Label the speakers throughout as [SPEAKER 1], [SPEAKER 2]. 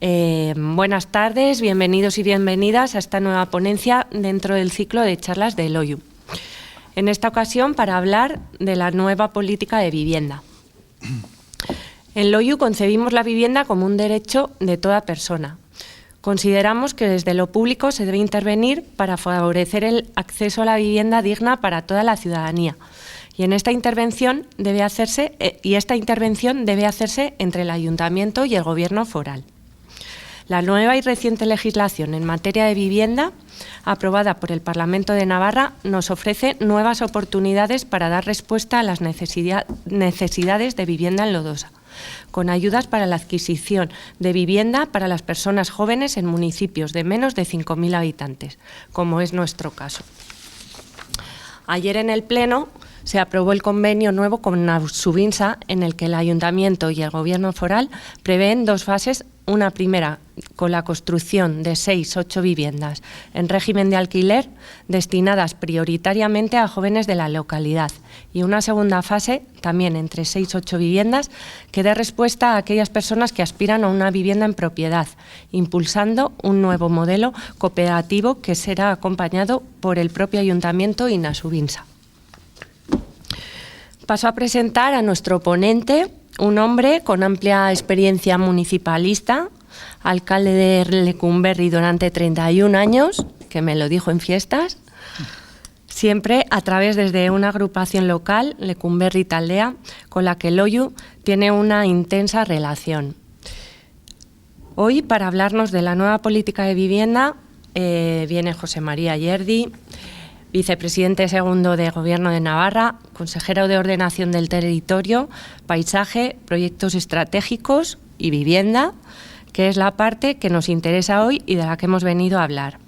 [SPEAKER 1] Buenas tardes, bienvenidos y bienvenidas a esta nueva ponencia dentro del ciclo de charlas de Loiu. En esta ocasión para hablar de la nueva política de vivienda. En Loiu concebimos la vivienda como un derecho de toda persona. Consideramos que desde lo público se debe intervenir para favorecer el acceso a la vivienda digna para toda la ciudadanía. Y esta intervención debe hacerse entre el Ayuntamiento y el Gobierno foral. La nueva y reciente legislación en materia de vivienda, aprobada por el Parlamento de Navarra, nos ofrece nuevas oportunidades para dar respuesta a las necesidades de vivienda en Lodosa, con ayudas para la adquisición de vivienda para las personas jóvenes en municipios de menos de 5.000 habitantes, como es nuestro caso. Ayer en el Pleno se aprobó el convenio nuevo con Nasubinsa, en el que el Ayuntamiento y el Gobierno foral prevén dos fases. Una primera con la construcción de 6-8 viviendas en régimen de alquiler destinadas prioritariamente a jóvenes de la localidad, y una segunda fase también entre 6-8 viviendas que dé respuesta a aquellas personas que aspiran a una vivienda en propiedad, impulsando un nuevo modelo cooperativo que será acompañado por el propio Ayuntamiento y Nasubinsa. Paso a presentar a nuestro ponente, un hombre con amplia experiencia municipalista, alcalde de Lecumberri durante 31 años, que me lo dijo en fiestas, siempre a través desde una agrupación local, Lecumberri Taldea, con la que Loiu tiene una intensa relación. Hoy, para hablarnos de la nueva política de vivienda, viene José María Yerdi, vicepresidente segundo de Gobierno de Navarra, consejero de Ordenación del Territorio, Paisaje, Proyectos Estratégicos y Vivienda, que es la parte que nos interesa hoy y de la que hemos venido a hablar.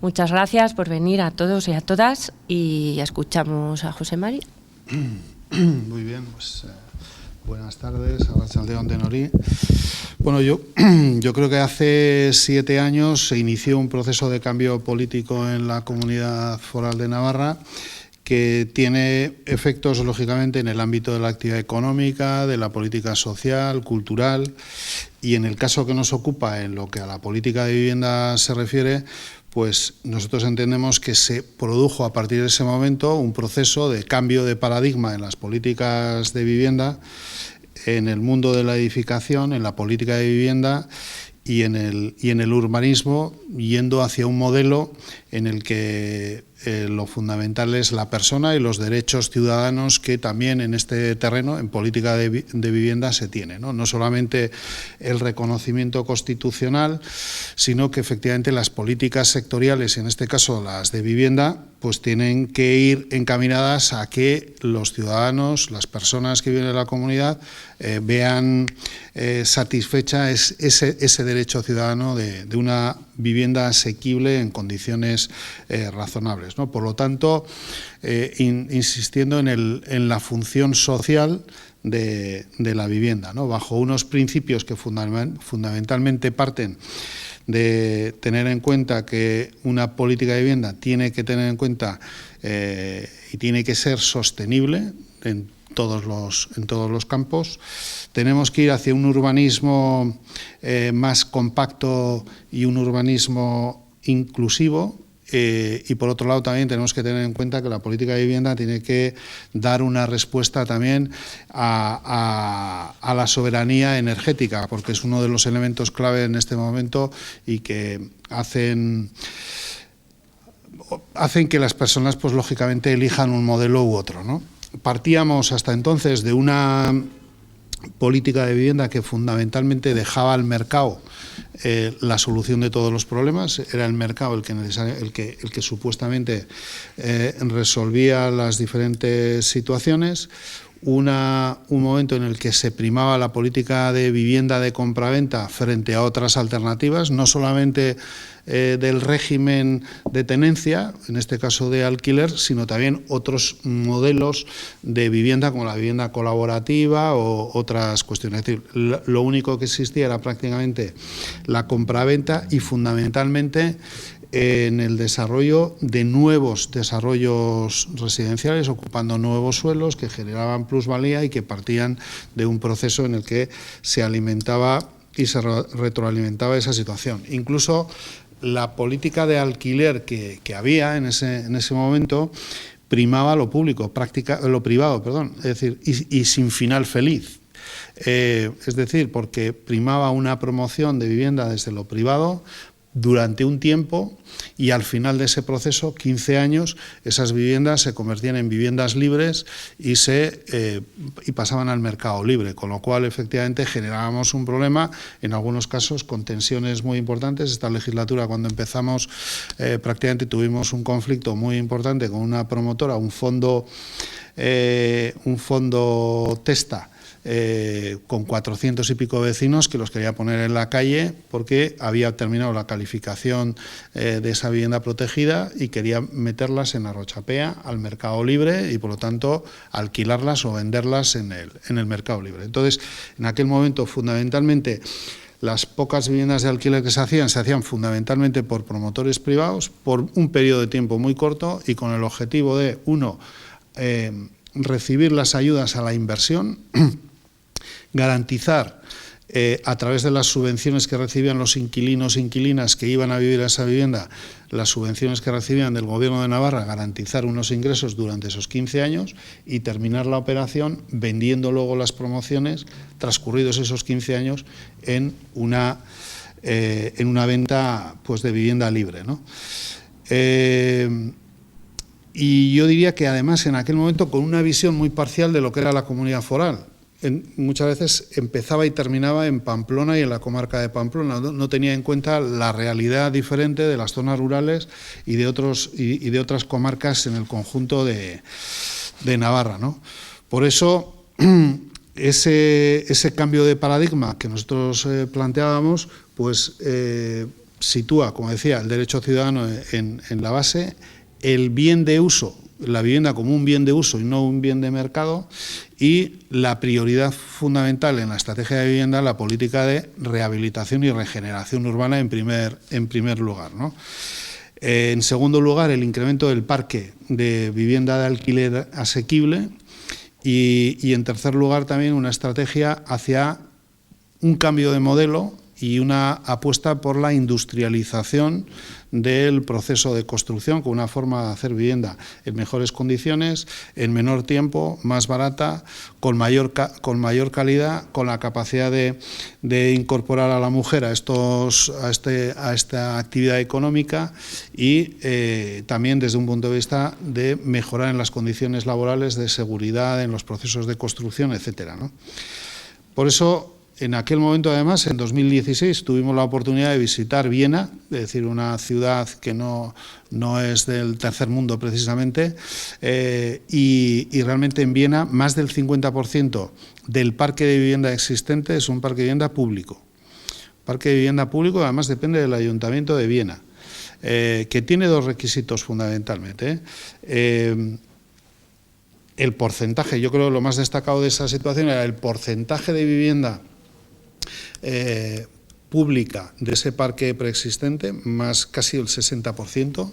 [SPEAKER 1] Muchas gracias por venir a todos y a todas, y escuchamos a José María.
[SPEAKER 2] Muy bien, pues buenas tardes, Arratsaldeon denori. Bueno, yo creo que hace 7 años se inició un proceso de cambio político en la Comunidad Foral de Navarra que tiene efectos, lógicamente, en el ámbito de la actividad económica, de la política social, cultural, y en el caso que nos ocupa, en lo que a la política de vivienda se refiere, pues nosotros entendemos que se produjo a partir de ese momento un proceso de cambio de paradigma en las políticas de vivienda, en el mundo de la edificación, en la política de vivienda y en el urbanismo, yendo hacia un modelo en el que lo fundamental es la persona y los derechos ciudadanos que también en este terreno, en política de vivienda, se tiene, ¿no? No solamente el reconocimiento constitucional, sino que efectivamente las políticas sectoriales, en este caso las de vivienda, pues tienen que ir encaminadas a que los ciudadanos, las personas que viven en la comunidad, vean satisfecha ese derecho ciudadano de una vivienda asequible en condiciones razonables, ¿no? Por lo tanto, insistiendo en la función social de la vivienda, ¿no? Bajo unos principios que fundamentalmente parten de tener en cuenta que una política de vivienda tiene que tener en cuenta y tiene que ser sostenible en todos los campos. Tenemos que ir hacia un urbanismo más compacto y un urbanismo inclusivo. Y por otro lado también tenemos que tener en cuenta que la política de vivienda tiene que dar una respuesta también a la soberanía energética, porque es uno de los elementos clave en este momento y que hacen que las personas, pues lógicamente, elijan un modelo u otro, ¿no? Partíamos hasta entonces de una política de vivienda que fundamentalmente dejaba al mercado la solución de todos los problemas. Era el mercado el que supuestamente resolvía las diferentes situaciones. Un momento en el que se primaba la política de vivienda de compraventa frente a otras alternativas, no solamente del régimen de tenencia, en este caso de alquiler, sino también otros modelos de vivienda como la vivienda colaborativa o otras cuestiones. Es decir, lo único que existía era prácticamente la compraventa y fundamentalmente en el desarrollo de nuevos desarrollos residenciales, ocupando nuevos suelos que generaban plusvalía y que partían de un proceso en el que se alimentaba y se retroalimentaba esa situación. Incluso la política de alquiler que había en ese momento primaba lo público, lo privado, perdón, es decir, y sin final feliz. Es decir, porque primaba una promoción de vivienda desde lo privado durante un tiempo, y al final de ese proceso, 15 años, esas viviendas se convertían en viviendas libres y pasaban al mercado libre, con lo cual efectivamente generábamos un problema, en algunos casos con tensiones muy importantes. Esta legislatura, cuando empezamos, prácticamente tuvimos un conflicto muy importante con una promotora, un fondo Testa, con 400 y pico vecinos, que los quería poner en la calle porque había terminado la calificación de esa vivienda protegida y quería meterlas en Arrochapea al mercado libre y, por lo tanto, alquilarlas o venderlas en el mercado libre. Entonces, en aquel momento, fundamentalmente, las pocas viviendas de alquiler que se hacían fundamentalmente por promotores privados, por un periodo de tiempo muy corto y con el objetivo de, uno, recibir las ayudas a la inversión, garantizar a través de las subvenciones que recibían los inquilinos e inquilinas que iban a vivir a esa vivienda, las subvenciones que recibían del Gobierno de Navarra, garantizar unos ingresos durante esos 15 años y terminar la operación vendiendo luego las promociones, transcurridos esos 15 años, en una venta, pues, de vivienda libre, ¿no? Y yo diría que además en aquel momento con una visión muy parcial de lo que era la comunidad foral. Muchas veces empezaba y terminaba en Pamplona y en la comarca de Pamplona, no tenía en cuenta la realidad diferente de las zonas rurales y de otras comarcas en el conjunto de Navarra, ¿no? Por eso ese cambio de paradigma que nosotros planteábamos, pues sitúa, como decía, el derecho ciudadano en la base, el bien de uso, la vivienda como un bien de uso y no un bien de mercado, y la prioridad fundamental en la estrategia de vivienda, la política de rehabilitación y regeneración urbana en primer lugar, ¿no? En segundo lugar, el incremento del parque de vivienda de alquiler asequible y en tercer lugar también una estrategia hacia un cambio de modelo y una apuesta por la industrialización del proceso de construcción, con una forma de hacer vivienda en mejores condiciones, en menor tiempo, más barata, con mayor calidad, con la capacidad de incorporar a la mujer a esta actividad económica y también desde un punto de vista de mejorar en las condiciones laborales, de seguridad en los procesos de construcción, etcétera, ¿no? Por eso, en aquel momento, además, en 2016, tuvimos la oportunidad de visitar Viena, es decir, una ciudad que no es del tercer mundo precisamente, y realmente en Viena más del 50% del parque de vivienda existente es un parque de vivienda público. Parque de vivienda público, además, depende del Ayuntamiento de Viena, que tiene dos requisitos fundamentalmente. El porcentaje, yo creo que lo más destacado de esa situación era el porcentaje de vivienda pública de ese parque preexistente, más casi el 60%,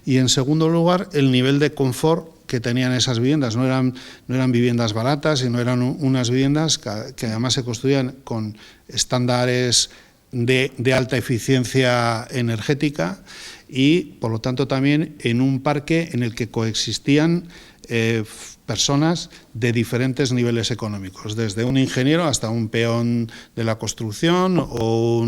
[SPEAKER 2] y en segundo lugar el nivel de confort que tenían esas viviendas. No eran viviendas baratas y no eran unas viviendas que además se construían con estándares de alta eficiencia energética y, por lo tanto, también en un parque en el que coexistían personas de diferentes niveles económicos, desde un ingeniero hasta un peón de la construcción o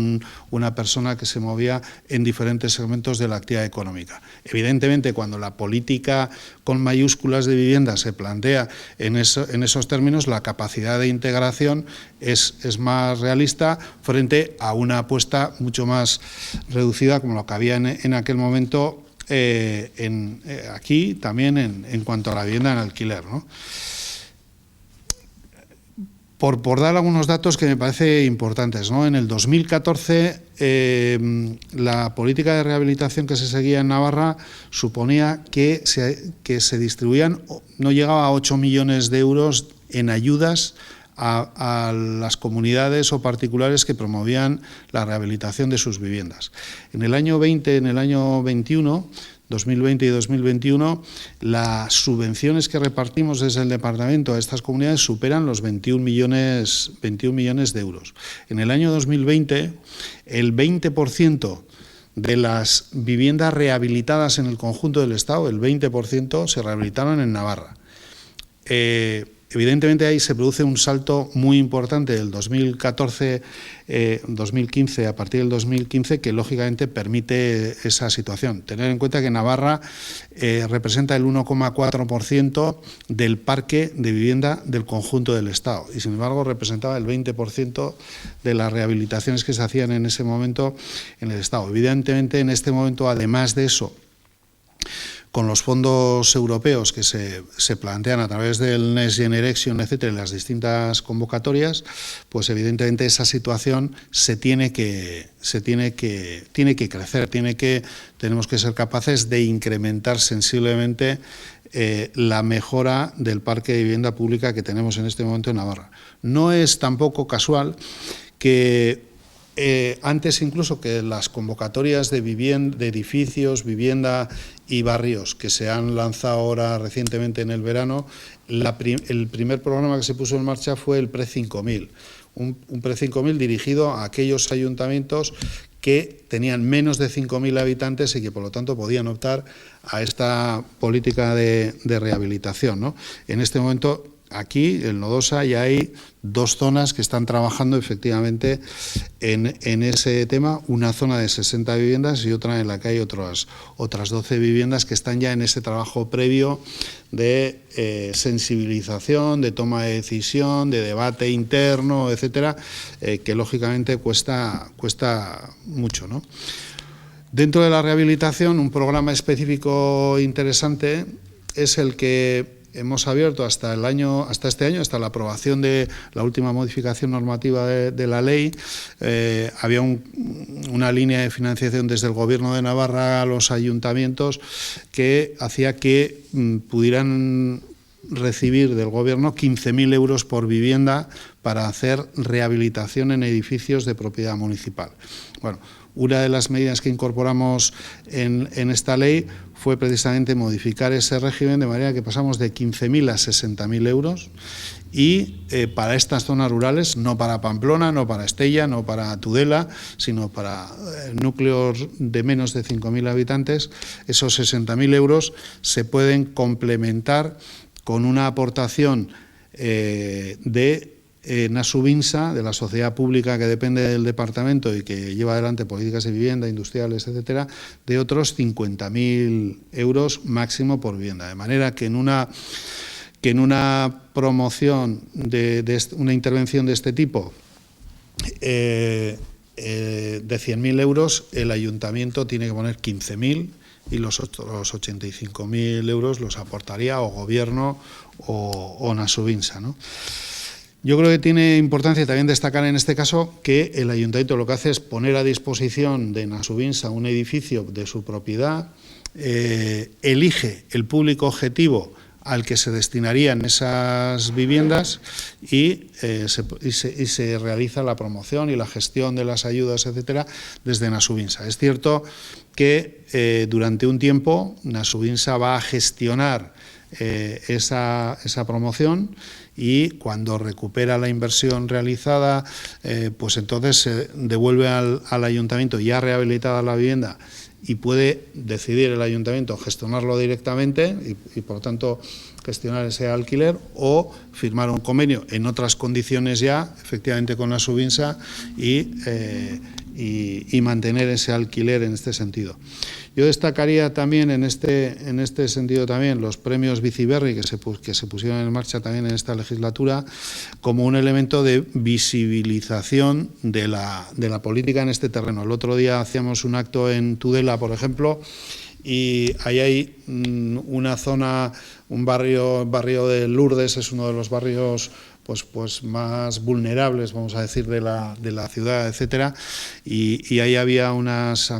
[SPEAKER 2] una persona que se movía en diferentes segmentos de la actividad económica. Evidentemente, cuando la política con mayúsculas de vivienda se plantea en esos términos, la capacidad de integración es más realista frente a una apuesta mucho más reducida como lo que había en aquel momento aquí también en cuanto a la vivienda en alquiler, ¿no? Por dar algunos datos que me parece importantes, ¿no? En el 2014 la política de rehabilitación que se seguía en Navarra suponía que se distribuían, no llegaba a 8 millones de euros en ayudas a las comunidades o particulares que promovían la rehabilitación de sus viviendas. En el año 20, en el año 21, 2020 y 2021, las subvenciones que repartimos desde el departamento a estas comunidades superan los 21 millones de euros. En el año 2020, el 20% de las viviendas rehabilitadas en el conjunto del Estado, el 20% se rehabilitaron en Navarra. Evidentemente ahí se produce un salto muy importante del 2015 a partir del 2015 que lógicamente permite esa situación. Tener en cuenta que Navarra representa el 1,4% del parque de vivienda del conjunto del Estado y sin embargo representaba el 20% de las rehabilitaciones que se hacían en ese momento en el Estado. Evidentemente en este momento, además de eso, con los fondos europeos que se plantean a través del Next Generation, etcétera, en las distintas convocatorias, pues evidentemente esa situación tiene que crecer, tenemos que ser capaces de incrementar sensiblemente la mejora del parque de vivienda pública que tenemos en este momento en Navarra. No es tampoco casual que antes incluso que las convocatorias de edificios, vivienda y barrios que se han lanzado ahora recientemente en el verano, el primer programa que se puso en marcha fue el PRE 5000, un PRE 5000 dirigido a aquellos ayuntamientos que tenían menos de 5.000 habitantes y que por lo tanto podían optar a esta política de rehabilitación, ¿no? En este momento, aquí, en Nodosa, ya hay 2 zonas que están trabajando efectivamente en ese tema, una zona de 60 viviendas y otra en la que hay otras 12 viviendas que están ya en ese trabajo previo de sensibilización, de toma de decisión, de debate interno, etcétera, que lógicamente cuesta mucho, ¿no? Dentro de la rehabilitación, un programa específico interesante es el que hemos abierto hasta este año, hasta la aprobación de la última modificación normativa de la ley. Había una línea de financiación desde el Gobierno de Navarra a los ayuntamientos que hacía que pudieran recibir del Gobierno 15.000 euros por vivienda para hacer rehabilitación en edificios de propiedad municipal. Bueno, una de las medidas que incorporamos en esta ley fue precisamente modificar ese régimen de manera que pasamos de 15.000 a 60.000 euros y para estas zonas rurales, no para Pamplona, no para Estella, no para Tudela, sino para núcleos de menos de 5.000 habitantes, esos 60.000 euros se pueden complementar con una aportación de Nasubinsa, de la sociedad pública que depende del departamento y que lleva adelante políticas de vivienda, industriales, etcétera, de otros 50.000 euros máximo por vivienda. De manera que en una promoción una intervención de este tipo de 100.000 euros, el ayuntamiento tiene que poner 15.000 y los otros 85.000 euros los aportaría o Gobierno o Nasubinsa, ¿no? Yo creo que tiene importancia también destacar en este caso que el ayuntamiento lo que hace es poner a disposición de Nasubinsa un edificio de su propiedad, elige el público objetivo al que se destinarían esas viviendas y se realiza la promoción y la gestión de las ayudas, etcétera, desde Nasubinsa. Es cierto que durante un tiempo Nasubinsa va a gestionar esa promoción y cuando recupera la inversión realizada, pues entonces se devuelve al ayuntamiento ya rehabilitada la vivienda y puede decidir el ayuntamiento gestionarlo directamente y por lo tanto gestionar ese alquiler o firmar un convenio en otras condiciones ya, efectivamente con Nasubinsa y mantener ese alquiler en este sentido. Yo destacaría también en este sentido también los premios Biciberri que se pusieron en marcha también en esta legislatura como un elemento de visibilización de la política en este terreno. El otro día hacíamos un acto en Tudela, por ejemplo, y ahí hay una zona, un barrio de Lourdes, es uno de los barrios pues más vulnerables, vamos a decir, de la ciudad, etcétera, y ahí había unas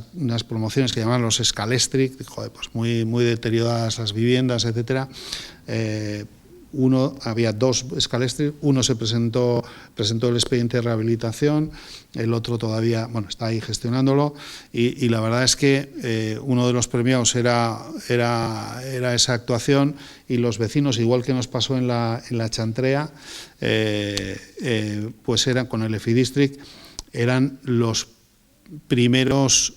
[SPEAKER 2] promociones que llamaban los Scalestric, pues muy deterioradas las viviendas, etcétera, había dos Scalextric, uno presentó el expediente de rehabilitación, el otro todavía, bueno, está ahí gestionándolo, y la verdad es que uno de los premiados era esa actuación, y los vecinos, igual que nos pasó en la Chantrea, pues eran con el Efidistrict, eran los primeros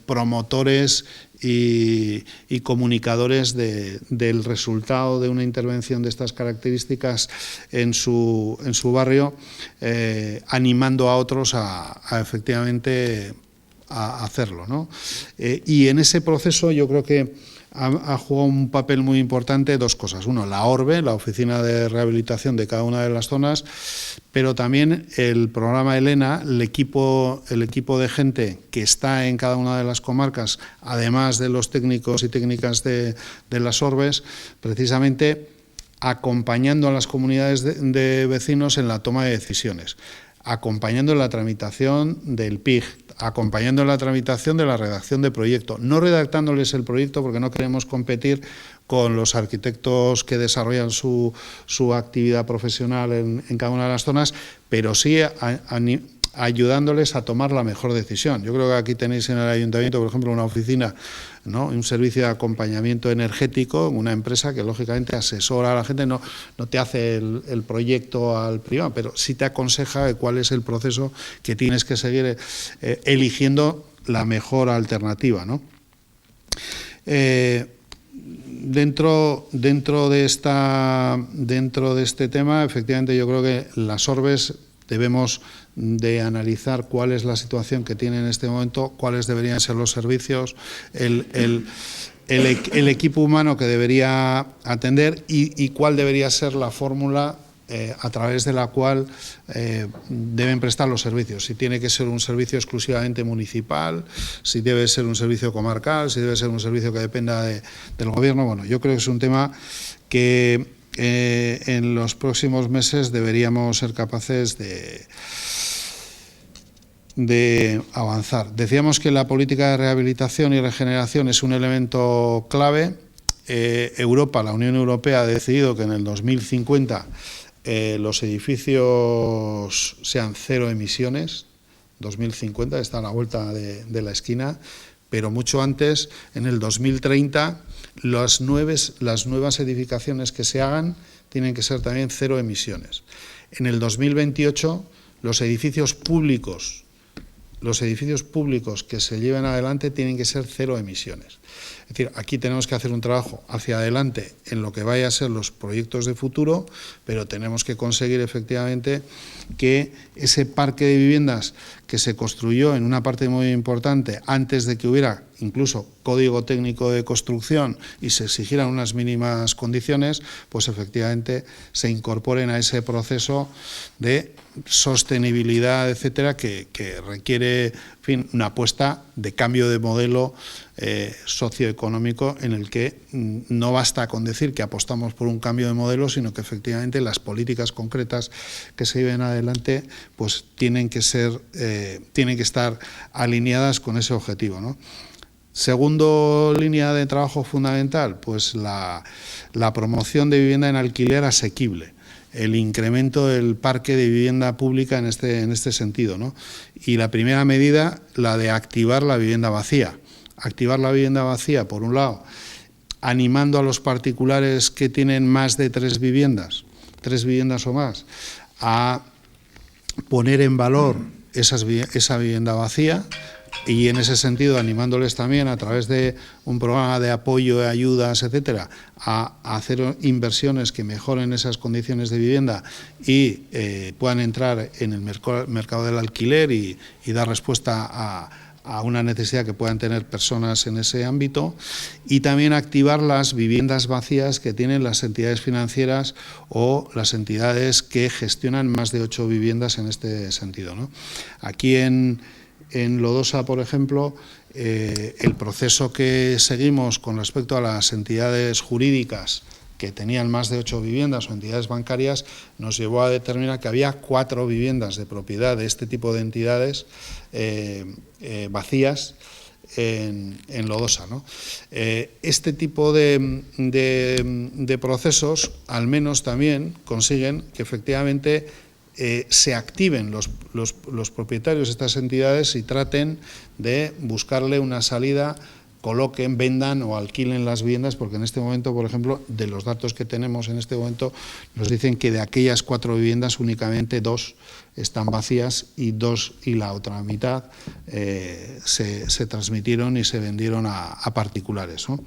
[SPEAKER 2] promotores y comunicadores del resultado de una intervención de estas características en su barrio, animando a otros a efectivamente a hacerlo, ¿no? Y en ese proceso yo creo que ha jugado un papel muy importante dos cosas. Uno, la ORBE, la Oficina de Rehabilitación de cada una de las zonas, pero también el programa Elena, el equipo de gente que está en cada una de las comarcas, además de los técnicos y técnicas de las ORBEs, precisamente acompañando a las comunidades de vecinos en la toma de decisiones, acompañando en la tramitación del PIG, acompañando en la tramitación de la redacción de proyecto, no redactándoles el proyecto porque no queremos competir con los arquitectos que desarrollan su actividad profesional en cada una de las zonas, pero sí ayudándoles a tomar la mejor decisión. Yo creo que aquí tenéis en el Ayuntamiento, por ejemplo, una oficina, ¿no?, un servicio de acompañamiento energético, una empresa que lógicamente asesora a la gente, no te hace el proyecto al privado, pero sí te aconseja de cuál es el proceso que tienes que seguir eligiendo la mejor alternativa, ¿no? Dentro de este tema, efectivamente, yo creo que las ORBEs debemos de analizar cuál es la situación que tiene en este momento, cuáles deberían ser los servicios, el equipo humano que debería atender y cuál debería ser la fórmula a través de la cual deben prestar los servicios. Si tiene que ser un servicio exclusivamente municipal, si debe ser un servicio comarcal, si debe ser un servicio que dependa del gobierno. Bueno, yo creo que es un tema que en los próximos meses deberíamos ser capaces de avanzar. Decíamos que la política de rehabilitación y regeneración es un elemento clave. Europa, la Unión Europea, ha decidido que en el 2050 los edificios sean cero emisiones. 2050 está a la vuelta de la esquina, pero mucho antes, en el 2030, las nuevas edificaciones que se hagan tienen que ser también cero emisiones. En el 2028, los edificios públicos que se lleven adelante tienen que ser cero emisiones. Es decir, aquí tenemos que hacer un trabajo hacia adelante en lo que vaya a ser los proyectos de futuro, pero tenemos que conseguir efectivamente que ese parque de viviendas que se construyó en una parte muy importante antes de que hubiera incluso código técnico de construcción y se exigieran unas mínimas condiciones, pues efectivamente se incorporen a ese proceso de sostenibilidad, etcétera, que requiere, en fin, una apuesta de cambio de modelo socioeconómico, en el que no basta con decir que apostamos por un cambio de modelo, sino que efectivamente las políticas concretas que se lleven adelante pues tienen que estar alineadas con ese objetivo, ¿no? Segundo línea de trabajo fundamental, pues la promoción de vivienda en alquiler asequible, el incremento del parque de vivienda pública en este sentido, ¿no? Y la primera medida, la de activar la vivienda vacía. Activar la vivienda vacía, por un lado, animando a los particulares que tienen más de tres viviendas o más, a poner en valor esa vivienda vacía, y en ese sentido animándoles también a través de un programa de apoyo, de ayudas, etcétera, a hacer inversiones que mejoren esas condiciones de vivienda y puedan entrar en el mercado del alquiler y dar respuesta a una necesidad que puedan tener personas en ese ámbito, y también activar las viviendas vacías que tienen las entidades financieras o las entidades que gestionan más de 8 viviendas en este sentido, ¿no? Aquí en Lodosa, por ejemplo, el proceso que seguimos con respecto a las entidades jurídicas que tenían más de 8 viviendas o entidades bancarias nos llevó a determinar que había 4 viviendas de propiedad de este tipo de entidades vacías en Lodosa, ¿no? Este tipo de procesos al menos también consiguen que efectivamente se activen los propietarios de estas entidades y traten de buscarle una salida, coloquen, vendan o alquilen las viviendas, porque en este momento, por ejemplo, de los datos que tenemos en este momento, nos dicen que de aquellas 4 viviendas únicamente 2 están vacías y la otra mitad se transmitieron y se vendieron a particulares, ¿no?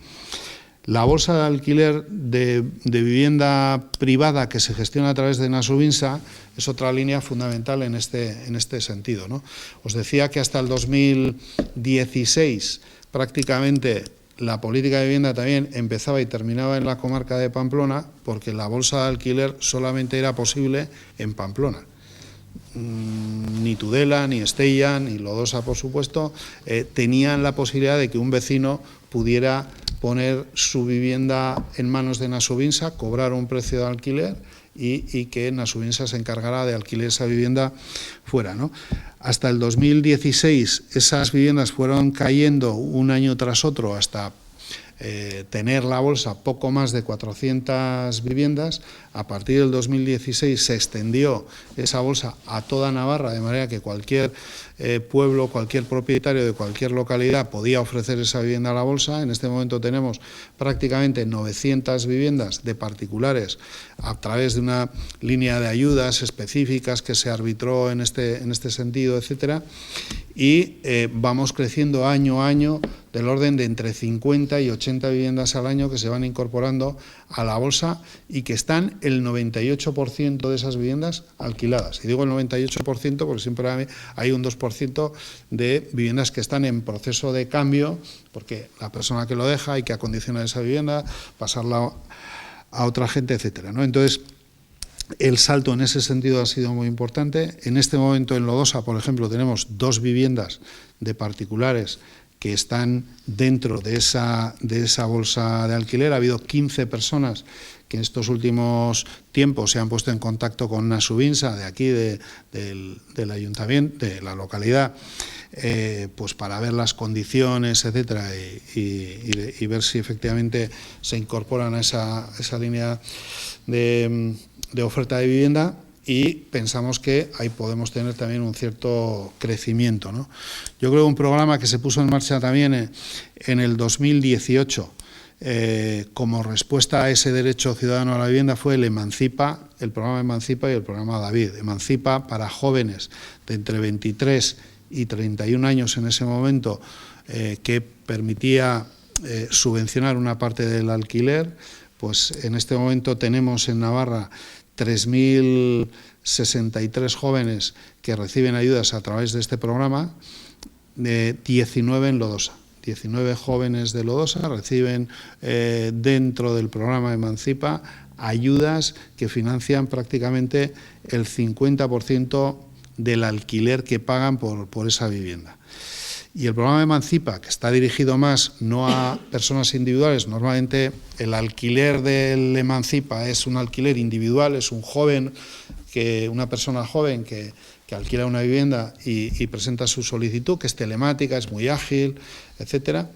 [SPEAKER 2] La bolsa de alquiler de vivienda privada que se gestiona a través de Nasubinsa es otra línea fundamental en este sentido, ¿no? Os decía que hasta el 2016 prácticamente la política de vivienda también empezaba y terminaba en la comarca de Pamplona, porque la bolsa de alquiler solamente era posible en Pamplona. Ni Tudela, ni Estella, ni Lodosa, por supuesto, tenían la posibilidad de que un vecino pudiera poner su vivienda en manos de Nasubinsa, cobrar un precio de alquiler y que Nasubinsa se encargara de alquilar esa vivienda fuera, ¿no? Hasta el 2016 esas viviendas fueron cayendo un año tras otro hasta tener la bolsa poco más de 400 viviendas. A partir del 2016 se extendió esa bolsa a toda Navarra, de manera que cualquier pueblo, cualquier propietario de cualquier localidad podía ofrecer esa vivienda a la bolsa. En este momento tenemos prácticamente 900 viviendas de particulares a través de una línea de ayudas específicas que se arbitró en este sentido, etcétera, y vamos creciendo año a año del orden de entre 50 y 80 viviendas al año que se van incorporando a la bolsa y que están el 98% de esas viviendas alquiladas. Y digo el 98% porque siempre hay un 2% de viviendas que están en proceso de cambio, porque la persona que lo deja hay que acondicionar esa vivienda, pasarla a otra gente, etcétera, ¿no? Entonces, el salto en ese sentido ha sido muy importante. En este momento en Lodosa, por ejemplo, tenemos 2 viviendas de particulares que están dentro de esa bolsa de alquiler. Ha habido 15 personas que en estos últimos tiempos se han puesto en contacto con Nasubinsa, de aquí, del ayuntamiento, de la localidad, pues para ver las condiciones, etcétera, y ver si efectivamente se incorporan a esa línea de oferta de vivienda, y pensamos que ahí podemos tener también un cierto crecimiento, ¿no? Yo creo que un programa que se puso en marcha también en el 2018 como respuesta a ese derecho ciudadano a la vivienda fue el Emancipa, el programa Emancipa y el programa David. Emancipa para jóvenes de entre 23 y 31 años en ese momento, que permitía subvencionar una parte del alquiler. Pues en este momento tenemos en Navarra 3.063 jóvenes que reciben ayudas a través de este programa, 19 en Lodosa. 19 jóvenes de Lodosa reciben dentro del programa Emancipa ayudas que financian prácticamente el 50% del alquiler que pagan por esa vivienda. Y el programa Emancipa, que está dirigido más no a personas individuales, normalmente el alquiler del Emancipa es un alquiler individual, es una persona joven que alquila una vivienda y presenta su solicitud, que es telemática, es muy ágil, etcétera.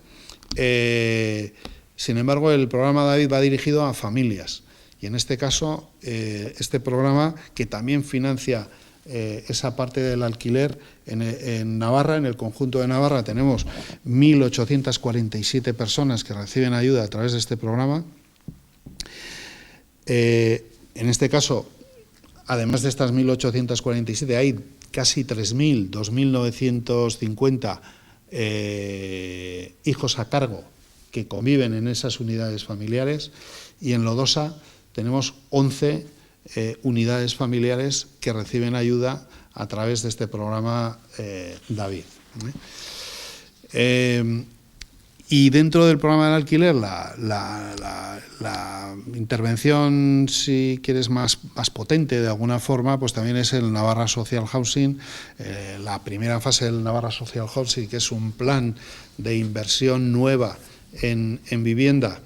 [SPEAKER 2] Sin embargo, el programa David va dirigido a familias, y en este caso, este programa, que también financia esa parte del alquiler en Navarra, en el conjunto de Navarra tenemos 1.847 personas que reciben ayuda a través de este programa. En este caso, además de estas 1.847, hay casi 3.000, 2.950 hijos a cargo que conviven en esas unidades familiares, y en Lodosa tenemos 11 unidades familiares que reciben ayuda a través de este programa David. Y dentro del programa del alquiler, la intervención, si quieres, más potente de alguna forma, pues también es el Navarra Social Housing. La primera fase del Navarra Social Housing, que es un plan de inversión nueva en vivienda,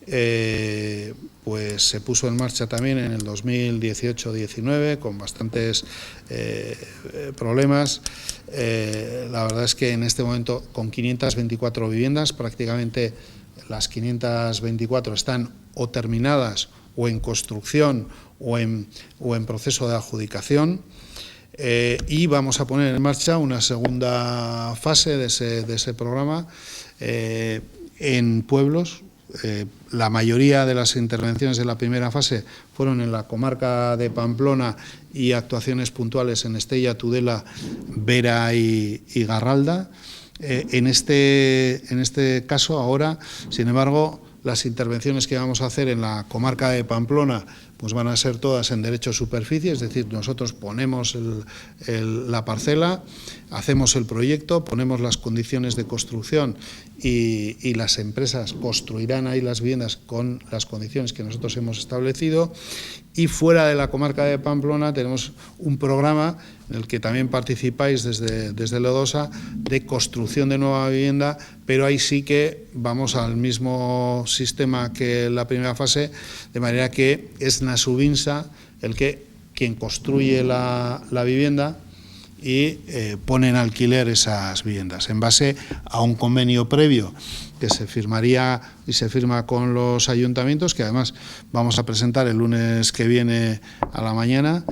[SPEAKER 2] pues se puso en marcha también en el 2018-19 con bastantes problemas. La verdad es que en este momento con 524 viviendas, prácticamente las 524 están o terminadas o en construcción o en proceso de adjudicación. Y vamos a poner en marcha una segunda fase de ese programa en pueblos. La mayoría de las intervenciones de la primera fase fueron en la comarca de Pamplona y actuaciones puntuales en Estella, Tudela, Vera y Garralda. En este caso ahora, sin embargo, las intervenciones que vamos a hacer en la comarca de Pamplona pues van a ser todas en derecho de superficie, es decir, nosotros ponemos la parcela, hacemos el proyecto, ponemos las condiciones de construcción y las empresas construirán ahí las viviendas con las condiciones que nosotros hemos establecido. Y fuera de la comarca de Pamplona tenemos un programa en el que también participáis desde Lodosa de construcción de nueva vivienda, pero ahí sí que vamos al mismo sistema que la primera fase, de manera que es Nasubinsa quien construye la vivienda y pone en alquiler esas viviendas en base a un convenio previo que se firmaría y se firma con los ayuntamientos, que además vamos a presentar el lunes que viene a la mañana,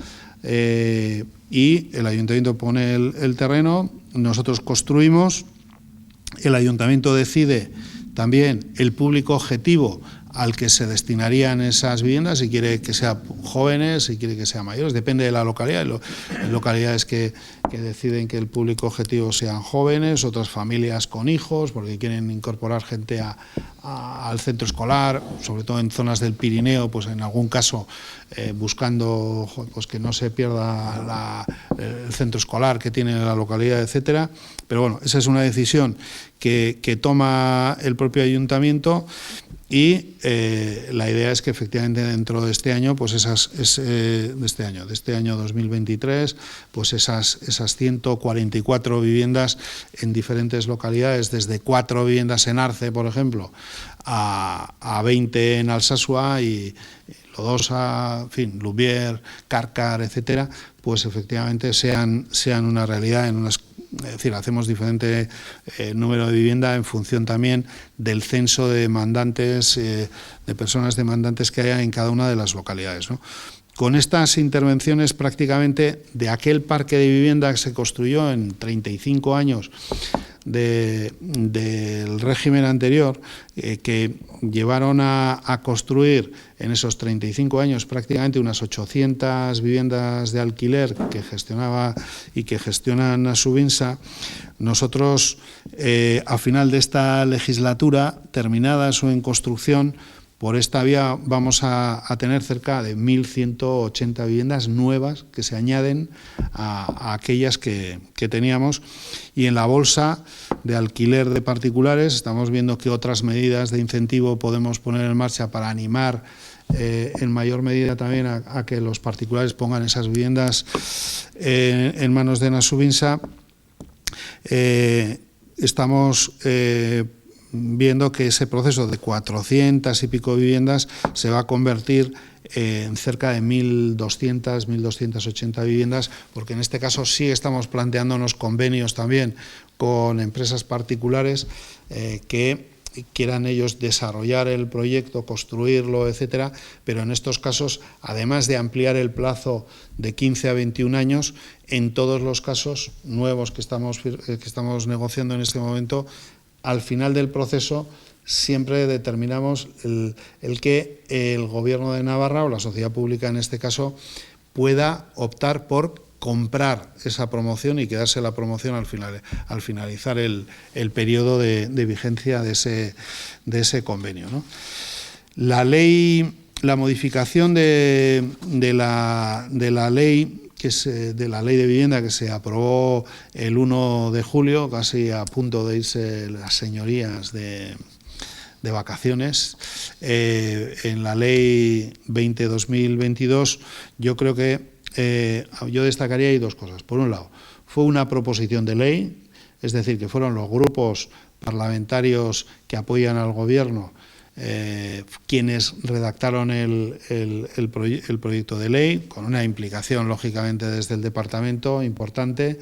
[SPEAKER 2] y el ayuntamiento pone el terreno, nosotros construimos, el ayuntamiento decide también el público objetivo al que se destinarían esas viviendas, si quiere que sea jóvenes, si quiere que sea mayores, depende de la localidad. Hay localidades que deciden que el público objetivo sean jóvenes, otras familias con hijos, porque quieren incorporar gente al centro escolar, sobre todo en zonas del Pirineo, pues en algún caso buscando pues que no se pierda el centro escolar que tiene la localidad, etcétera. Pero bueno, esa es una decisión que toma el propio ayuntamiento. Y la idea es que efectivamente dentro de este año, pues de este año 2023, pues esas 144 viviendas en diferentes localidades, desde 4 viviendas en Arce, por ejemplo, a 20 en Alsasua y Lodosa, en fin, Lubier, Cárcar, etcétera, pues efectivamente sean una realidad en unas. Es decir, hacemos diferente número de vivienda en función también del censo de demandantes, de personas demandantes que haya en cada una de las localidades, ¿no? Con estas intervenciones prácticamente de aquel parque de vivienda que se construyó en 35 años del régimen anterior, que llevaron a construir en esos 35 años prácticamente unas 800 viviendas de alquiler que gestionaba y que gestionan Nasubinsa. Nosotros, a final de esta legislatura, terminadas o en construcción, por esta vía vamos a tener cerca de 1.180 viviendas nuevas que se añaden a aquellas que teníamos. Y en la bolsa de alquiler de particulares estamos viendo qué otras medidas de incentivo podemos poner en marcha para animar en mayor medida también a que los particulares pongan esas viviendas en manos de Nasubinsa. Estamos viendo que ese proceso de 400 y pico viviendas se va a convertir en cerca de 1.200, 1.280 viviendas, porque en este caso sí estamos planteándonos convenios también con empresas particulares que quieran ellos desarrollar el proyecto, construirlo, etcétera, pero en estos casos, además de ampliar el plazo de 15 a 21 años, en todos los casos nuevos que estamos negociando en este momento, al final del proceso siempre determinamos el que el Gobierno de Navarra o la sociedad pública en este caso pueda optar por comprar esa promoción y quedarse la promoción al finalizar el periodo de vigencia de ese convenio, ¿no? La modificación de la ley que es de la Ley de Vivienda que se aprobó el 1 de julio, casi a punto de irse las señorías de vacaciones, en la Ley 20-2022, yo creo que yo destacaría ahí dos cosas. Por un lado, fue una proposición de ley, es decir, que fueron los grupos parlamentarios que apoyan al Gobierno quienes redactaron el proyecto de ley, con una implicación, lógicamente, desde el departamento importante,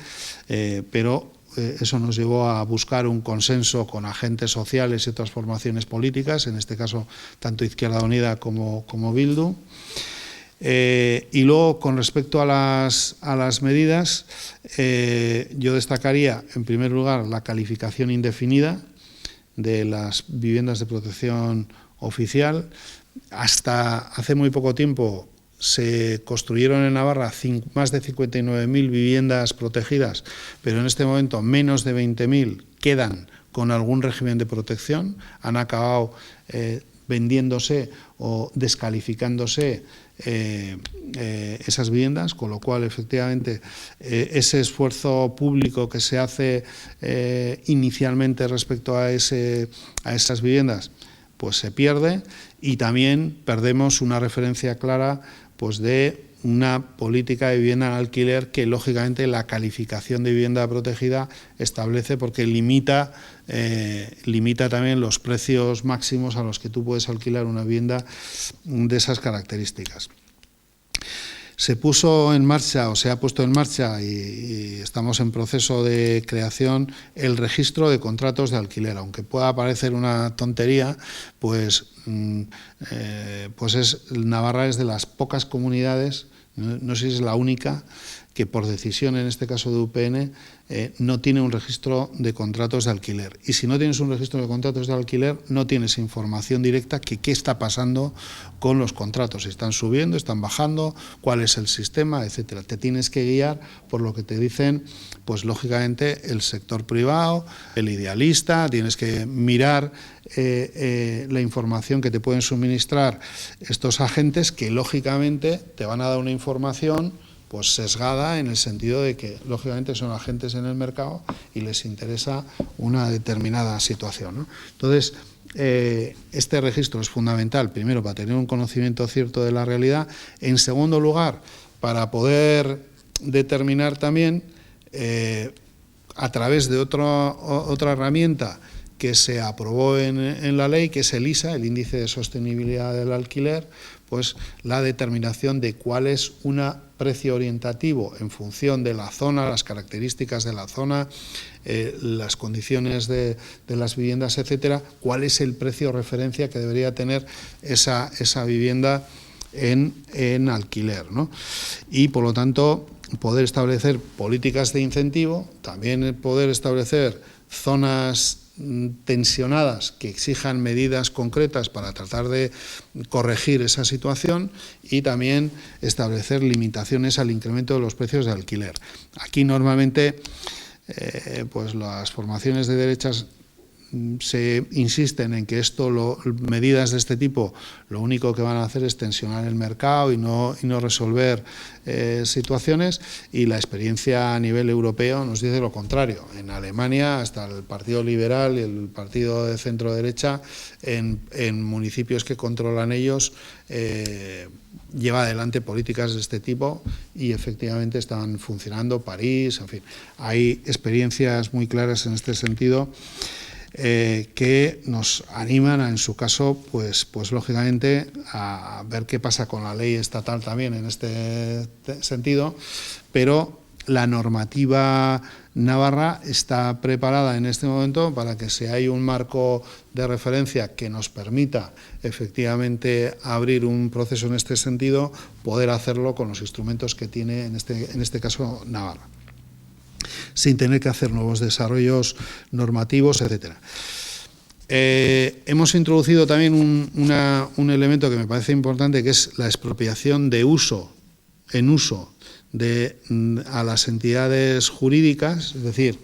[SPEAKER 2] pero eso nos llevó a buscar un consenso con agentes sociales y otras formaciones políticas, en este caso tanto Izquierda Unida como Bildu. Y luego, con respecto a las medidas, yo destacaría, en primer lugar, la calificación indefinida de las viviendas de protección oficial. Hasta hace muy poco tiempo se construyeron en Navarra más de 59.000 viviendas protegidas, pero en este momento menos de 20.000 quedan con algún régimen de protección, han acabado vendiéndose o descalificándose esas viviendas, con lo cual, efectivamente, ese esfuerzo público que se hace inicialmente respecto a esas viviendas, pues se pierde, y también perdemos una referencia clara, pues, de una política de vivienda en alquiler que, lógicamente, la calificación de vivienda protegida establece, porque limita también los precios máximos a los que tú puedes alquilar una vivienda de esas características. Se puso en marcha, o se ha puesto en marcha, y estamos en proceso de creación, el registro de contratos de alquiler. Aunque pueda parecer una tontería, pues Navarra es de las pocas comunidades, no sé si es la única, que por decisión, en este caso de UPN, no tiene un registro de contratos de alquiler. Y si no tienes un registro de contratos de alquiler, no tienes información directa que qué está pasando con los contratos, si están subiendo, están bajando, cuál es el sistema, etcétera. Te tienes que guiar por lo que te dicen, pues lógicamente, el sector privado, el idealista. Tienes que mirar la información que te pueden suministrar estos agentes, que lógicamente te van a dar una información pues sesgada, en el sentido de que, lógicamente, son agentes en el mercado y les interesa una determinada situación, ¿no? Entonces, este registro es fundamental, primero, para tener un conocimiento cierto de la realidad. En segundo lugar, para poder determinar también, a través de otra herramienta que se aprobó en la ley, que es el ISA, el Índice de Sostenibilidad del Alquiler, pues la determinación de cuál es un precio orientativo en función de la zona, las características de la zona, las condiciones de las viviendas, etcétera, cuál es el precio referencia que debería tener esa vivienda en alquiler, ¿no? Y, por lo tanto, poder establecer políticas de incentivo, también poder establecer zonas tensionadas que exijan medidas concretas para tratar de corregir esa situación, y también establecer limitaciones al incremento de los precios de alquiler. Aquí, normalmente, pues las formaciones de derechas se insisten en que medidas de este tipo lo único que van a hacer es tensionar el mercado y no resolver situaciones, y la experiencia a nivel europeo nos dice lo contrario. En Alemania, hasta el Partido Liberal y el Partido de centro-derecha, en municipios que controlan ellos, lleva adelante políticas de este tipo, y efectivamente están funcionando. París, en fin, hay experiencias muy claras en este sentido, que nos animan, en su caso, pues lógicamente, a ver qué pasa con la ley estatal también en este sentido. Pero la normativa navarra está preparada en este momento para que, si hay un marco de referencia que nos permita efectivamente abrir un proceso en este sentido, poder hacerlo con los instrumentos que tiene, en este caso, Navarra, sin tener que hacer nuevos desarrollos normativos, etcétera. Hemos introducido también un elemento que me parece importante, que es la expropiación de uso a las entidades jurídicas. Es decir,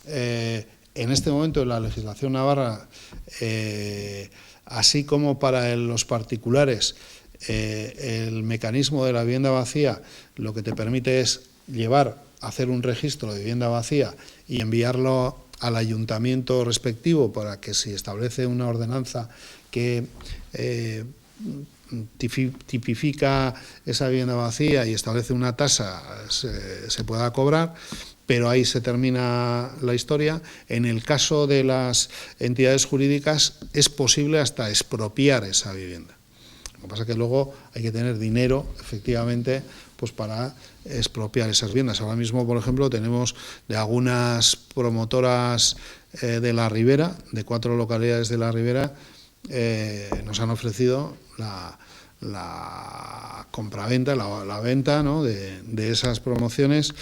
[SPEAKER 2] en este momento, en la legislación navarra, así como para los particulares, el mecanismo de la vivienda vacía lo que te permite es hacer un registro de vivienda vacía y enviarlo al ayuntamiento respectivo, para que, si establece una ordenanza que tipifica esa vivienda vacía y establece una tasa, se pueda cobrar. pero ahí se termina la historia. En el caso de las entidades jurídicas es posible hasta expropiar esa vivienda. Lo que pasa es que luego hay que tener dinero, efectivamente, pues para expropiar esas viviendas. Ahora mismo, por ejemplo, tenemos de algunas promotoras de la Ribera, de 4 localidades de la Ribera, nos han ofrecido la compraventa, la venta, ¿no?, de esas promociones,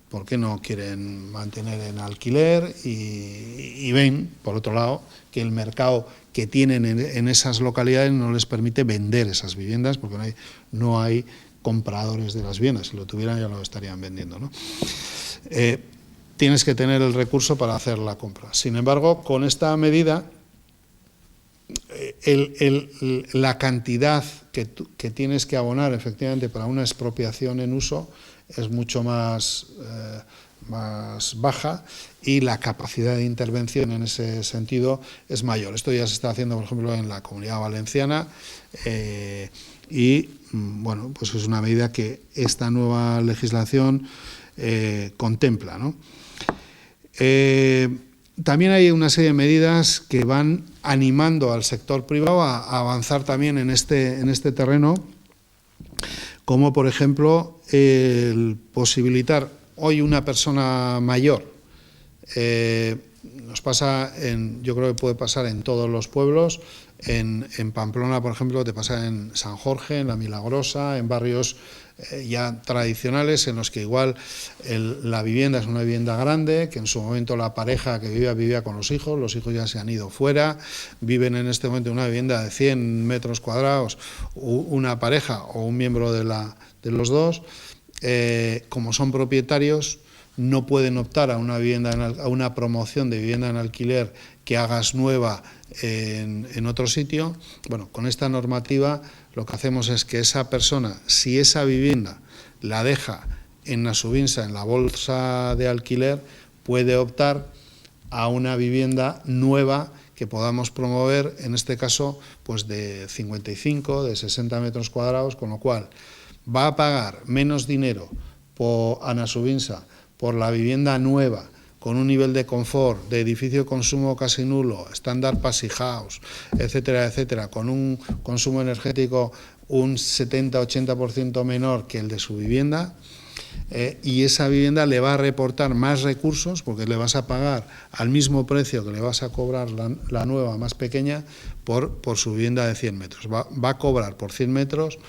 [SPEAKER 2] porque no quieren mantener en alquiler y ven, por otro lado, que el mercado que tienen en esas localidades no les permite vender esas viviendas, porque no hay compradores de las viviendas. Si lo tuvieran ya lo estarían vendiendo, ¿no? Tienes que tener el recurso para hacer la compra. Sin embargo, con esta medida, la cantidad que tienes que abonar efectivamente para una expropiación en uso es mucho más baja, y la capacidad de intervención en ese sentido es mayor. Esto ya se está haciendo, por ejemplo, en la Comunidad Valenciana, y bueno, pues es una medida que esta nueva legislación contempla, ¿no? También hay una serie de medidas que van animando al sector privado a avanzar también en este terreno, como por ejemplo el posibilitar hoy una persona mayor. Nos pasa yo creo que puede pasar en todos los pueblos. En Pamplona, por ejemplo, te pasa en San Jorge, en La Milagrosa, en barrios ya tradicionales, en los que igual la vivienda es una vivienda grande, que en su momento la pareja que vivía con los hijos ya se han ido fuera, viven en este momento en una vivienda de 100 metros cuadrados, una pareja o un miembro de los dos. Como son propietarios, no pueden optar a una promoción de vivienda en alquiler que hagas nueva en otro sitio. Bueno, con esta normativa lo que hacemos es que esa persona, si esa vivienda la deja en Nasubinsa, en la bolsa de alquiler, puede optar a una vivienda nueva que podamos promover, en este caso, pues de 55, de 60 metros cuadrados, con lo cual va a pagar menos dinero a Nasubinsa por la vivienda nueva, con un nivel de confort, de edificio de consumo casi nulo, estándar Passy House, etcétera, etcétera, con un consumo energético un 70-80% menor que el de su vivienda, y esa vivienda le va a reportar más recursos, porque le vas a pagar al mismo precio que le vas a cobrar la nueva más pequeña por su vivienda de 100 metros. Va a cobrar por 100 metros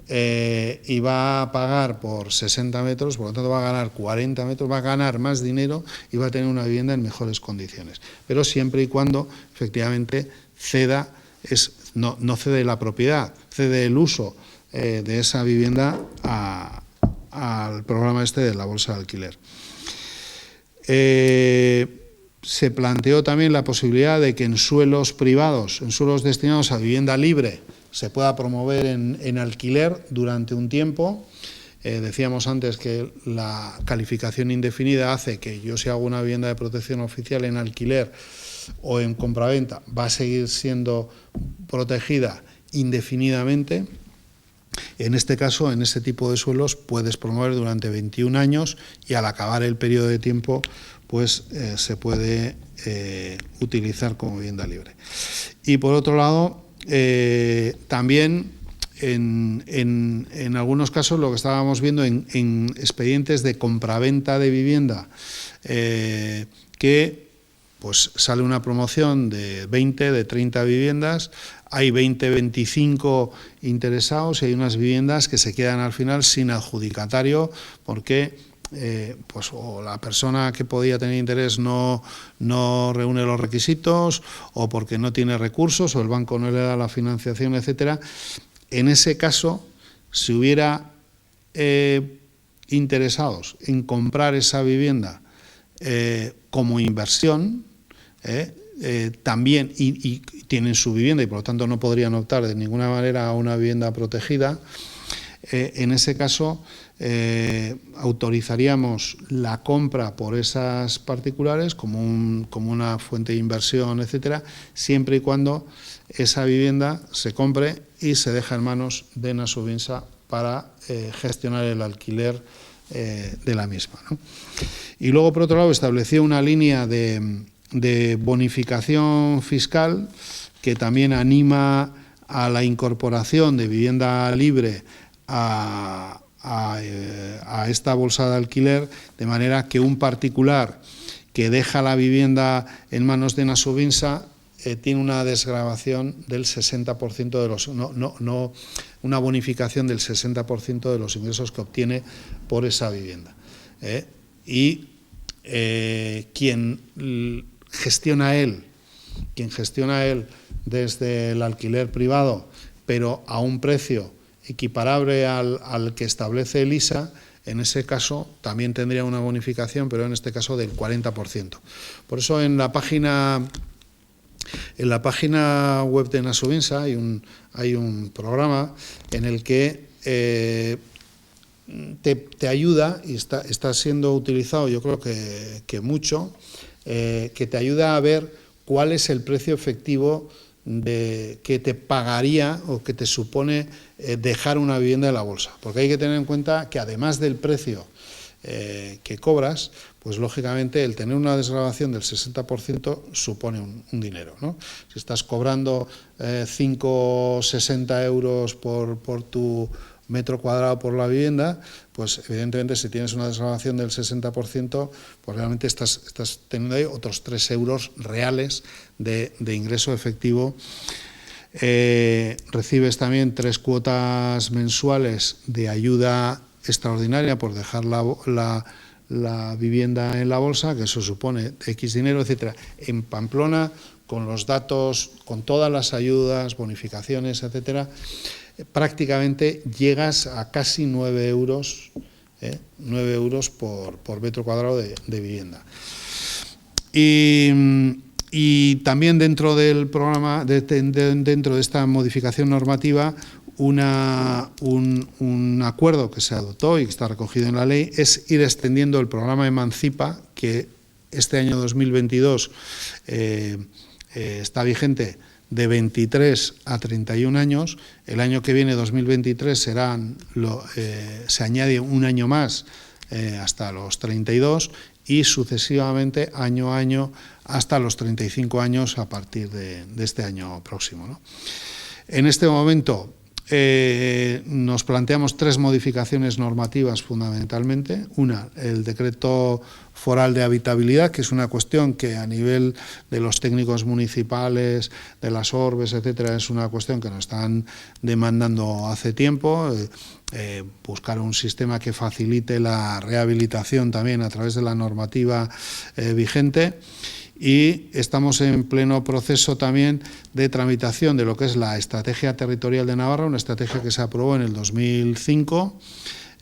[SPEAKER 2] y va a pagar por 60 metros, por lo tanto va a ganar 40 metros, va a ganar más dinero y va a tener una vivienda en mejores condiciones. Pero siempre y cuando efectivamente ceda, no cede la propiedad, cede el uso de esa vivienda al programa de la bolsa de alquiler. Se planteó también la posibilidad de que en suelos privados, en suelos destinados a vivienda libre, se pueda promover en alquiler durante un tiempo. Decíamos antes que la calificación indefinida hace que yo, si hago una vivienda de protección oficial en alquiler o en compraventa, va a seguir siendo protegida indefinidamente. En este caso, en este tipo de suelos, puedes promover durante 21 años y al acabar el periodo de tiempo, pues se puede utilizar como vivienda libre. Y por otro lado, también en algunos casos lo que estábamos viendo en expedientes de compraventa de vivienda, que pues sale una promoción de 20, de 30 viviendas, hay 20, 25 interesados y hay unas viviendas que se quedan al final sin adjudicatario porque pues o la persona que podía tener interés no reúne los requisitos, o porque no tiene recursos, o el banco no le da la financiación, etcétera. En ese caso, si hubiera interesados en comprar esa vivienda como inversión, también y tienen su vivienda y por lo tanto no podrían optar de ninguna manera a una vivienda protegida, en ese caso autorizaríamos la compra por esas particulares como una fuente de inversión, etcétera, siempre y cuando esa vivienda se compre y se deja en manos de Nasubinsa para gestionar el alquiler de la misma, ¿no? Y luego, por otro lado, estableció una línea de bonificación fiscal que también anima a la incorporación de vivienda libre a esta bolsa de alquiler, de manera que un particular que deja la vivienda en manos de Nasubinsa tiene una desgravación del 60% de los, una bonificación del 60% de los ingresos que obtiene por esa vivienda. Y quien gestiona él desde el alquiler privado, pero a un precio equiparable al que establece el ISA, en ese caso también tendría una bonificación, pero en este caso del 40%. Por eso en la página web de Nasubinsa hay un programa en el que te ayuda, y está siendo utilizado yo creo que mucho, que te ayuda a ver cuál es el precio efectivo que te pagaría o que te supone dejar una vivienda en la bolsa. Porque hay que tener en cuenta que además del precio que cobras, pues lógicamente el tener una desgravación del 60% supone un dinero, ¿no? Si estás cobrando 5,60 euros por tu metro cuadrado por la vivienda, pues evidentemente si tienes una desgravación del 60%, pues realmente estás teniendo ahí otros 3 euros reales de ingreso efectivo. Recibes también 3 cuotas mensuales de ayuda extraordinaria por dejar la vivienda en la bolsa, que eso supone X dinero, etcétera. En Pamplona, con los datos, con todas las ayudas, bonificaciones, etcétera, prácticamente llegas a casi 9 euros, 9 euros por metro cuadrado de vivienda. Y también dentro del programa, dentro de esta modificación normativa, un acuerdo que se adoptó y que está recogido en la ley es ir extendiendo el programa Emancipa, que este año 2022 está vigente de 23 a 31 años. El año que viene, 2023, se añade un año más hasta los 32 y sucesivamente año a año hasta los 35 años a partir de este año próximo, ¿no? En este momento nos planteamos 3 modificaciones normativas fundamentalmente. Una, el decreto foral de habitabilidad, que es una cuestión que a nivel de los técnicos municipales, de las orbes, etcétera, es una cuestión que nos están demandando hace tiempo. Buscar un sistema que facilite la rehabilitación también a través de la normativa vigente. Y estamos en pleno proceso también de tramitación de lo que es la Estrategia Territorial de Navarra, una estrategia que se aprobó en el 2005,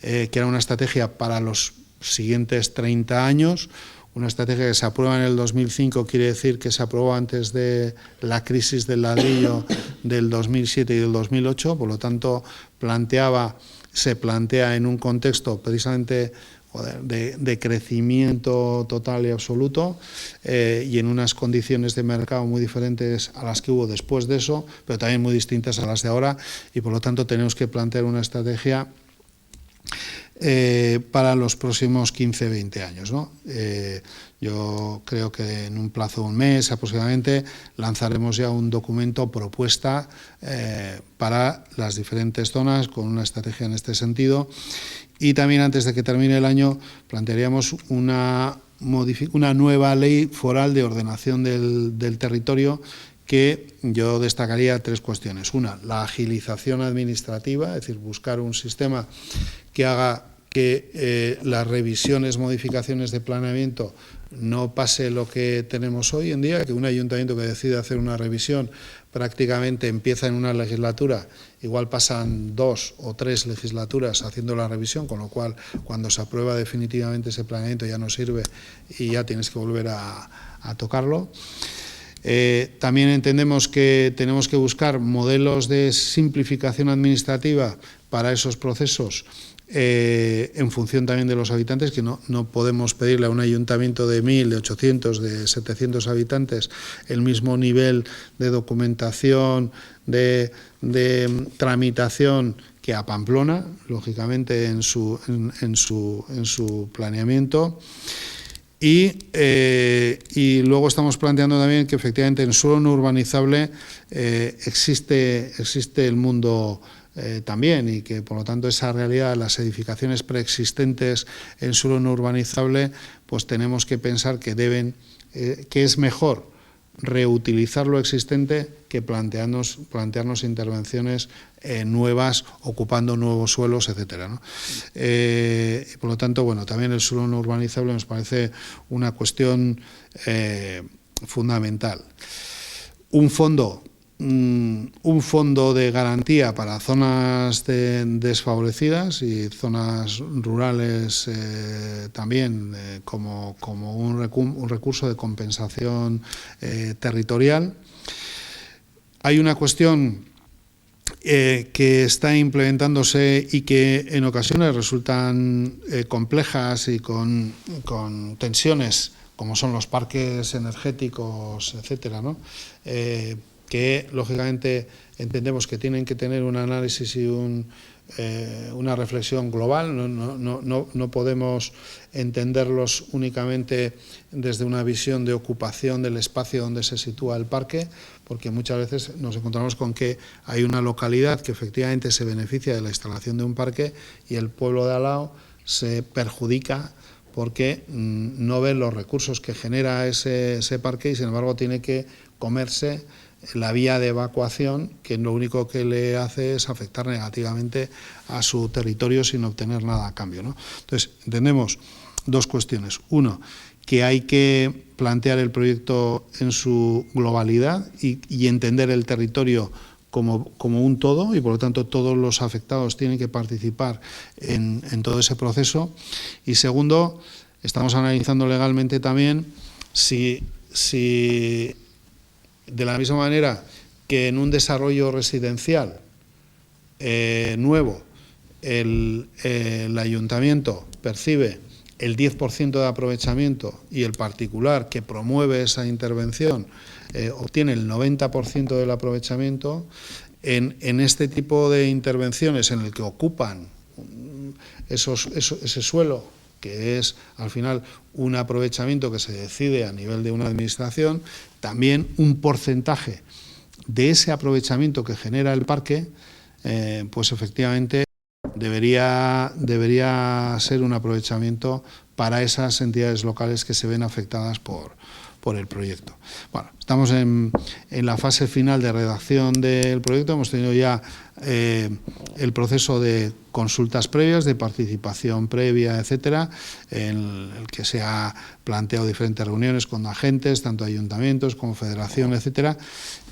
[SPEAKER 2] que era una estrategia para los siguientes 30 años. Una estrategia que se aprueba en el 2005 quiere decir que se aprobó antes de la crisis del ladrillo del 2007 y del 2008, por lo tanto se plantea en un contexto precisamente de crecimiento total y absoluto y en unas condiciones de mercado muy diferentes a las que hubo después de eso, pero también muy distintas a las de ahora, y por lo tanto tenemos que plantear una estrategia para los próximos 15-20 años, ¿no? Yo creo que en un plazo de un mes aproximadamente lanzaremos ya un documento propuesta para las diferentes zonas con una estrategia en este sentido. Y también antes de que termine el año plantearíamos una nueva ley foral de ordenación del territorio, que yo destacaría 3 cuestiones. Una, la agilización administrativa, es decir, buscar un sistema que haga que las revisiones, modificaciones de planeamiento no pase lo que tenemos hoy en día, que un ayuntamiento que decide hacer una revisión prácticamente empieza en una legislatura, igual pasan 2 o 3 legislaturas haciendo la revisión, con lo cual cuando se aprueba definitivamente ese planeamiento ya no sirve y ya tienes que volver a tocarlo. También entendemos que tenemos que buscar modelos de simplificación administrativa para esos procesos, en función también de los habitantes, que no podemos pedirle a un ayuntamiento de 1.000, de 800, de 700 habitantes el mismo nivel de documentación, de tramitación que a Pamplona, lógicamente en su planeamiento. Y luego estamos planteando también que efectivamente en suelo no urbanizable existe el mundo también, y que por lo tanto esa realidad, las edificaciones preexistentes en suelo no urbanizable, pues tenemos que pensar que es mejor reutilizar lo existente que plantearnos intervenciones nuevas, ocupando nuevos suelos, etcétera, ¿no? Por lo tanto, bueno, también el suelo no urbanizable nos parece una cuestión fundamental. Un fondo de garantía para zonas desfavorecidas y zonas rurales también, como un recurso de compensación territorial. Hay una cuestión que está implementándose y que en ocasiones resultan complejas y con tensiones, como son los parques energéticos, etcétera, ¿no? Que lógicamente entendemos que tienen que tener un análisis y una reflexión global. No podemos entenderlos únicamente desde una visión de ocupación del espacio donde se sitúa el parque, porque muchas veces nos encontramos con que hay una localidad que efectivamente se beneficia de la instalación de un parque y el pueblo de al lado se perjudica porque no ve los recursos que genera ese parque y sin embargo tiene que comerse la vía de evacuación, que lo único que le hace es afectar negativamente a su territorio sin obtener nada a cambio, ¿no? Entonces, entendemos dos cuestiones. Uno, que hay que plantear el proyecto en su globalidad y entender el territorio como un todo, y por lo tanto todos los afectados tienen que participar en todo ese proceso. Y segundo, estamos analizando legalmente también si de la misma manera que en un desarrollo residencial nuevo el ayuntamiento percibe el 10% de aprovechamiento y el particular que promueve esa intervención obtiene el 90% del aprovechamiento, en este tipo de intervenciones en el que ocupan ese suelo, que es al final un aprovechamiento que se decide a nivel de una administración, también un porcentaje de ese aprovechamiento que genera el parque, pues efectivamente debería ser un aprovechamiento para esas entidades locales que se ven afectadas por el proyecto. Bueno, estamos en la fase final de redacción del proyecto. Hemos tenido ya el proceso de consultas previas, de participación previa, etcétera, en el que se ha planteado diferentes reuniones con agentes, tanto ayuntamientos como federación, etcétera,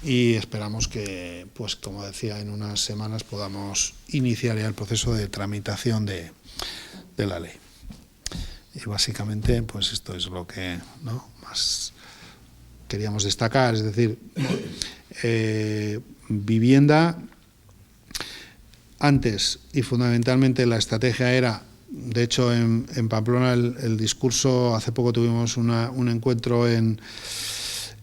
[SPEAKER 2] y esperamos que, pues como decía, en unas semanas podamos iniciar ya el proceso de tramitación de la ley. Y básicamente, pues esto es lo que más queríamos destacar, es decir, vivienda. Antes y fundamentalmente la estrategia era, de hecho en Pamplona el discurso, hace poco tuvimos un encuentro en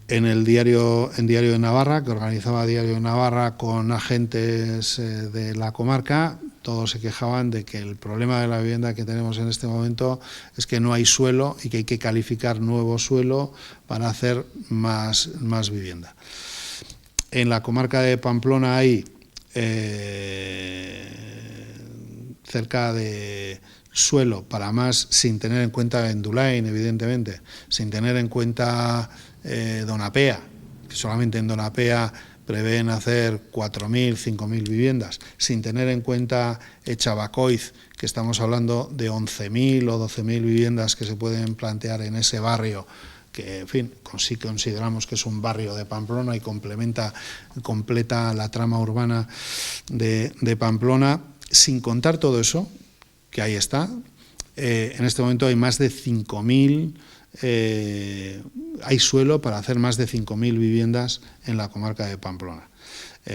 [SPEAKER 2] Diario de Navarra, que organizaba Diario de Navarra con agentes de la comarca. Todos se quejaban de que el problema de la vivienda que tenemos en este momento es que no hay suelo y que hay que calificar nuevo suelo para hacer más vivienda. En la comarca de Pamplona hay cerca de suelo para más, sin tener en cuenta Endulain, evidentemente, sin tener en cuenta Donapea, que solamente en Donapea prevén hacer 4.000, 5.000 viviendas, sin tener en cuenta Echabacoiz, que estamos hablando de 11.000 o 12.000 viviendas que se pueden plantear en ese barrio, que en fin, sí consideramos que es un barrio de Pamplona y completa la trama urbana de Pamplona. Sin contar todo eso, que ahí está, en este momento hay más de 5.000, hay suelo para hacer más de 5.000 viviendas en la comarca de Pamplona.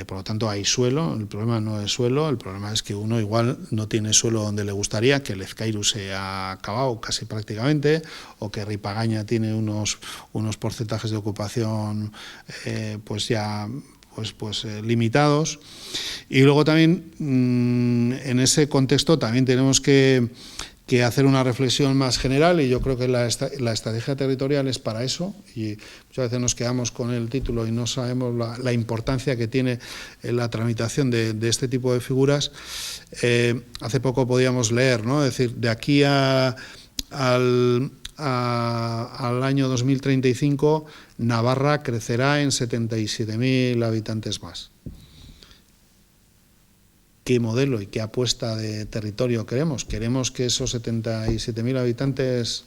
[SPEAKER 2] Por lo tanto, hay suelo. El problema no es suelo, el problema es que uno igual no tiene suelo donde le gustaría, que el Ezcairu se ha acabado casi prácticamente, o que Ripagaña tiene unos porcentajes de ocupación pues ya limitados. Y luego también en ese contexto también tenemos que hacer una reflexión más general, y yo creo que la estrategia territorial es para eso, y muchas veces nos quedamos con el título y no sabemos la importancia que tiene la tramitación de este tipo de figuras. Hace poco podíamos leer, ¿no? Es decir, de aquí al año 2035, Navarra crecerá en 77.000 habitantes más. ¿Qué modelo y qué apuesta de territorio queremos? ¿Queremos que esos 77.000 habitantes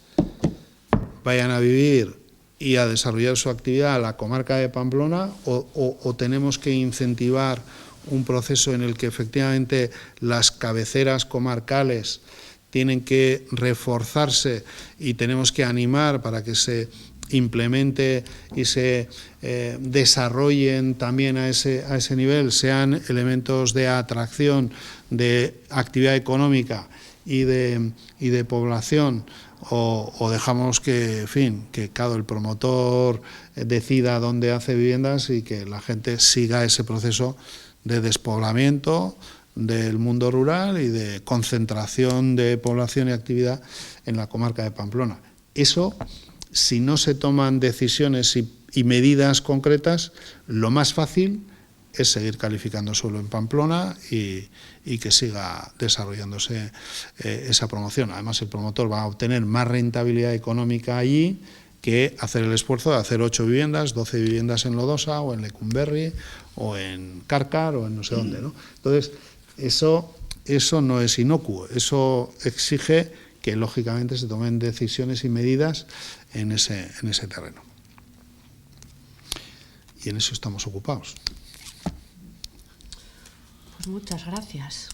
[SPEAKER 2] vayan a vivir y a desarrollar su actividad a la comarca de Pamplona, o tenemos que incentivar un proceso en el que efectivamente las cabeceras comarcales tienen que reforzarse y tenemos que animar para que se implemente y se desarrollen también a ese nivel, sean elementos de atracción, de actividad económica y de población, o dejamos que, en fin, que cada el promotor decida dónde hace viviendas y que la gente siga ese proceso de despoblamiento del mundo rural y de concentración de población y actividad en la comarca de Pamplona. Eso, si no se toman decisiones y medidas concretas, lo más fácil es seguir calificando suelo en Pamplona y que siga desarrollándose esa promoción. Además, el promotor va a obtener más rentabilidad económica allí que hacer el esfuerzo de hacer 8 viviendas, 12 viviendas en Lodosa o en Lecumberri o en Cárcar o en no sé dónde, ¿no? Entonces, eso no es inocuo, eso exige que lógicamente se tomen decisiones y medidas en ese terreno. Y en eso estamos ocupados.
[SPEAKER 1] Pues muchas gracias.